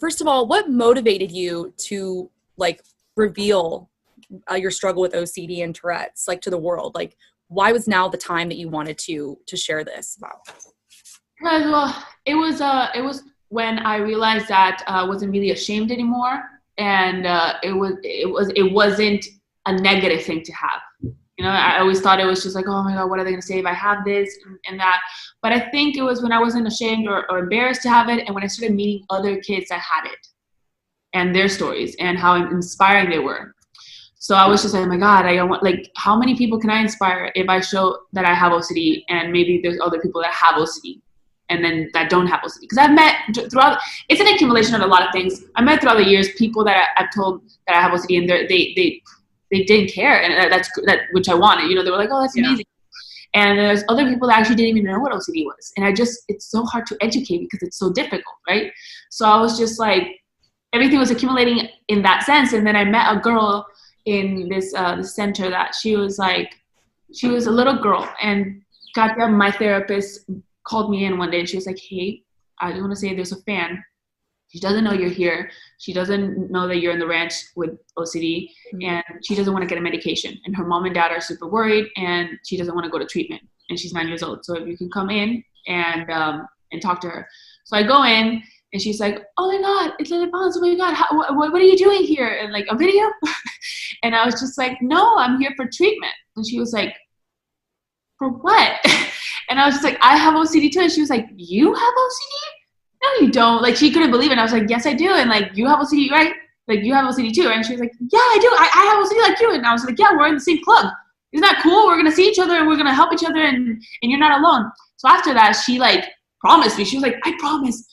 first of all, what motivated you to like reveal your struggle with OCD and Tourette's, like, to the world? Like, why was now the time that you wanted to share this about? Well, it was when I realized that I wasn't really ashamed anymore, and it wasn't a negative thing to have. You know, I always thought it was just like, oh my God, what are they going to say if I have this and that? But I think it was when I wasn't ashamed or embarrassed to have it, and when I started meeting other kids that had it and their stories and how inspiring they were. So I was just like, oh my God, I don't want, like, how many people can I inspire if I show that I have OCD, and maybe there's other people that have OCD and then that don't have OCD? Because I've met throughout, it's an accumulation of a lot of things. I met throughout the years people that I've told that I have OCD, and they didn't care, and that's which I wanted. You know, they were like, oh, that's amazing. And there's other people that actually didn't even know what OCD was. And it's so hard to educate because it's so difficult, right? So I was just like, everything was accumulating in that sense. And then I met a girl in this center that she was a little girl, and goddamn, my therapist called me in one day and she was like, hey, I just want to say there's a fan. She doesn't know you're here. She doesn't know that you're in the ranch with OCD, and she doesn't want to get a medication. And her mom and dad are super worried, and she doesn't want to go to treatment. And she's 9 years old. So if you can come in and talk to her. So I go in, and she's like, oh my God, it's Lele Pons. Oh my God, what are you doing here? And like, a video? And I was just like, no, I'm here for treatment. And she was like, for what? And I was just like, I have OCD too. And she was like, you have OCD? No, you don't. Like, she couldn't believe it. And I was like, yes, I do. And like, you have OCD, right? Like, you have OCD too. And she was like, yeah, I do. I have OCD like you. And I was like, yeah, we're in the same club. Isn't that cool? We're going to see each other and we're going to help each other, and you're not alone. So after that, she like promised me. She was like, I promise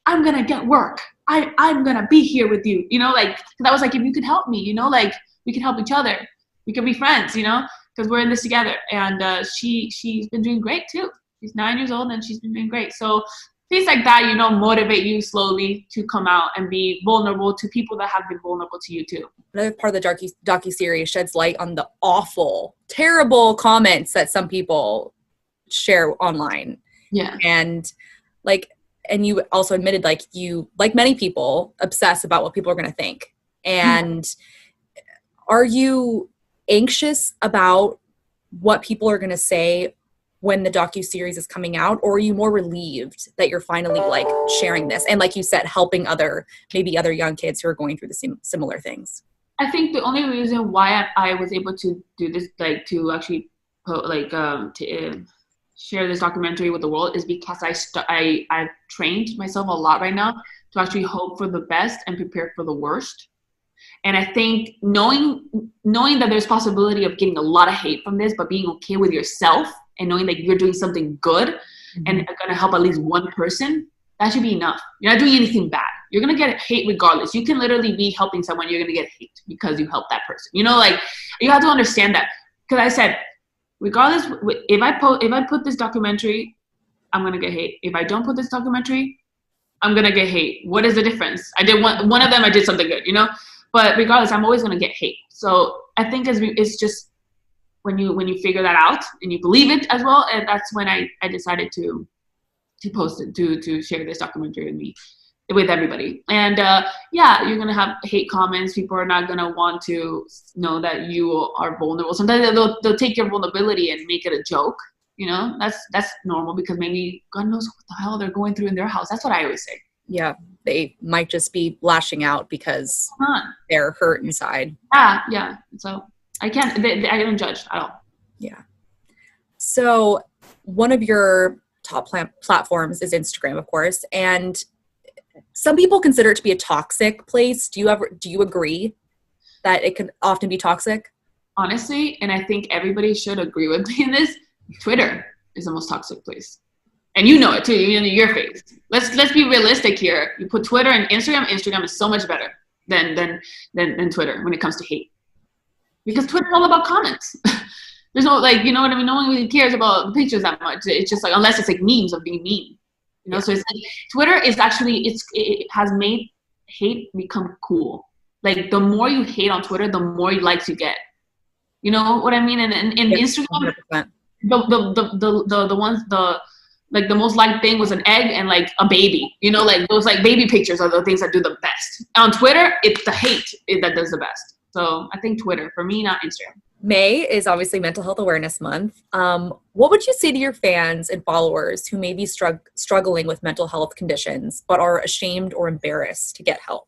I'm going to get work. I'm going to be here with you. You know, like, cause I was like, if you could help me, you know, like, we can help each other. We can be friends, you know, because we're in this together. And she's been doing great too. She's 9 years old and she's been doing great. So things like that, you know, motivate you slowly to come out and be vulnerable to people that have been vulnerable to you too. Another part of the docuseries sheds light on the awful, terrible comments that some people share online. Yeah. And you also admitted, like, you, like many people, obsess about what people are going to think. And are you anxious about what people are going to say when the docuseries is coming out, or are you more relieved that you're finally like sharing this and, like you said, helping maybe other young kids who are going through the similar things? I think the only reason why I was able to do this, like, to actually share this documentary with the world, is because I've trained myself a lot right now to actually hope for the best and prepare for the worst. And I think knowing that there's possibility of getting a lot of hate from this, but being okay with yourself and knowing that you're doing something good and are going to help at least one person, that should be enough. You're not doing anything bad. You're going to get hate regardless. You can literally be helping someone, you're going to get hate because you helped that person. You know, like, you have to understand that. Because I said, regardless, if I put this documentary, I'm going to get hate. If I don't put this documentary, I'm going to get hate. What is the difference? I did one of them, I did something good, you know? But regardless, I'm always going to get hate. So I think it's just when you figure that out and you believe it as well, and that's when I decided to post it, to share this documentary with everybody. And yeah, you're going to have hate comments. People are not going to want to know that you are vulnerable. Sometimes they'll take your vulnerability and make it a joke. You know, that's normal, because maybe God knows what the hell they're going through in their house. That's what I always say. Yeah, they might just be lashing out because they're hurt inside. Yeah. So I don't judge at all. Yeah. So one of your top platforms is Instagram, of course, and some people consider it to be a toxic place. Do you agree that it can often be toxic? Honestly, and I think everybody should agree with me in this, Twitter is the most toxic place. And you know it too, you know, your face. Let's be realistic here. You put Twitter and Instagram is so much better than Twitter when it comes to hate. Because Twitter's all about comments. There's no, like, you know what I mean? No one really cares about the pictures that much. It's just like, unless it's like memes of being mean. You know, so it's like, Twitter is actually, it has made hate become cool. Like, the more you hate on Twitter, the more likes you get. You know what I mean? And Instagram, the Like the most liked thing was an egg and like a baby, you know, like those like baby pictures are the things that do the best. On Twitter, it's the hate that does the best. So I think Twitter for me, not Instagram. May is obviously Mental Health Awareness Month. What would you say to your fans and followers who may be struggling with mental health conditions but are ashamed or embarrassed to get help?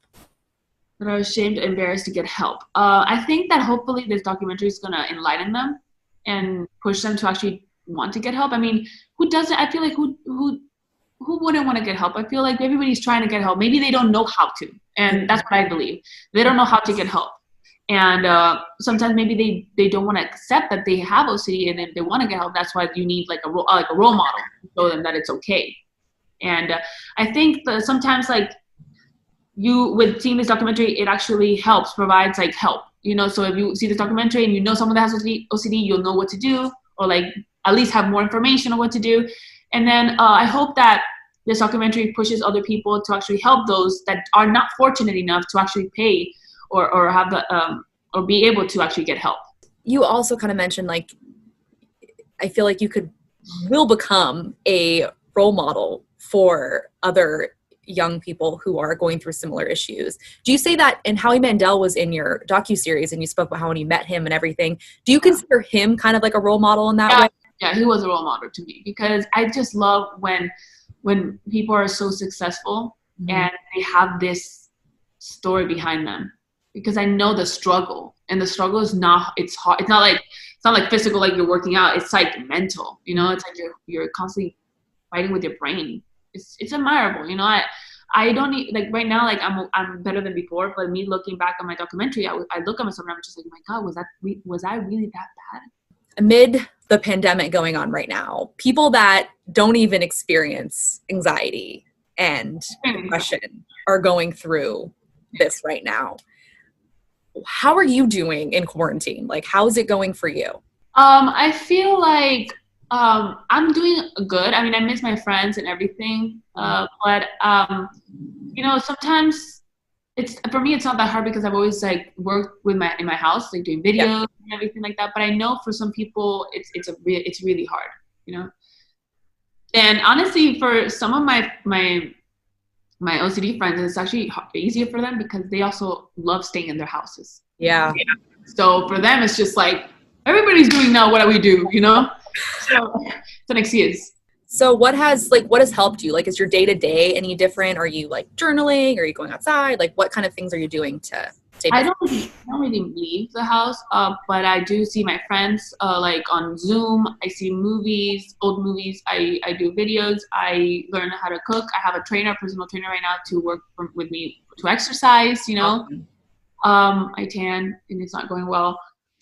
That are ashamed, embarrassed to get help. I think that hopefully this documentary is gonna enlighten them and push them to actually want to get help. I mean, who doesn't? I feel like who wouldn't want to get help? I feel like everybody's trying to get help. Maybe they don't know how to, and that's what I believe. They don't know how to get help, and sometimes maybe they don't want to accept that they have OCD and if they want to get help. That's why you need like a role model to show them that it's okay. And I think that sometimes like you with seeing this documentary, it actually helps provides like help. You know, so if you see this documentary and you know someone that has OCD, you'll know what to do, or like at least have more information on what to do. And then I hope that this documentary pushes other people to actually help those that are not fortunate enough to actually pay or have the or be able to actually get help. You also kind of mentioned like I feel like will become a role model for other young people who are going through similar issues. Do you say that, and Howie Mandel was in your docuseries and you spoke about how when you met him and everything, do you consider him kind of like a role model in that way? Yeah, he was a role model to me because I just love when people are so successful and they have this story behind them, because I know the struggle, and the struggle is it's hard. It's not like physical, like you're working out. It's like mental, you know, it's like you're constantly fighting with your brain. It's admirable, you know. I don't need, like right now, like I'm better than before, but me looking back on my documentary, I look at myself and I'm just like, oh my God, was I really that bad? Amid the pandemic going on right now, people that don't even experience anxiety and depression are going through this right now. How are you doing in quarantine? Like, how's it going for you? I feel like I'm doing good. I mean, I miss my friends and everything, but you know, sometimes for me it's not that hard because I've always like worked in my house, like doing videos and everything like that. But I know for some people it's really hard, you know. And honestly, for some of my OCD friends, it's actually easier for them because they also love staying in their houses. Yeah. So for them, it's just like everybody's doing now. What do we do? You know. So it's an excuse. So what has helped you? Like, is your day-to-day any different? Are you like journaling? Are you going outside? Like, what kind of things are you doing to stay busy? I don't really leave the house, but I do see my friends like on Zoom. I see movies, old movies. I do videos. I learn how to cook. I have a personal trainer right now to work with me to exercise, you know. Awesome. I tan and it's not going well.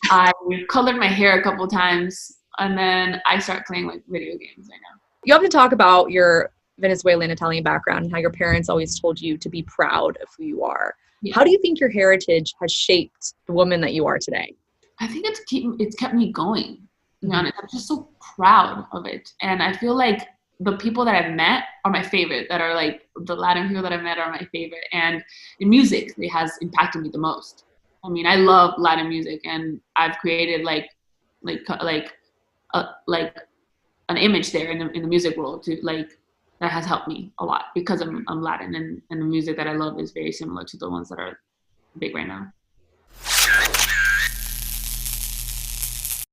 I colored my hair a couple times, and then I start playing like video games right now. You have to talk about your Venezuelan Italian background and how your parents always told you to be proud of who you are. Yeah. How do you think your heritage has shaped the woman that you are today? I think it's kept me going, to be honest. I'm just so proud of it. And I feel like the people that I've met are my favorite, that are like the Latin people that I've met are my favorite. And in music, it has impacted me the most. I mean, I love Latin music, and I've created like an image there in the music world to like that has helped me a lot because I'm Latin, and the music that I love is very similar to the ones that are big right now.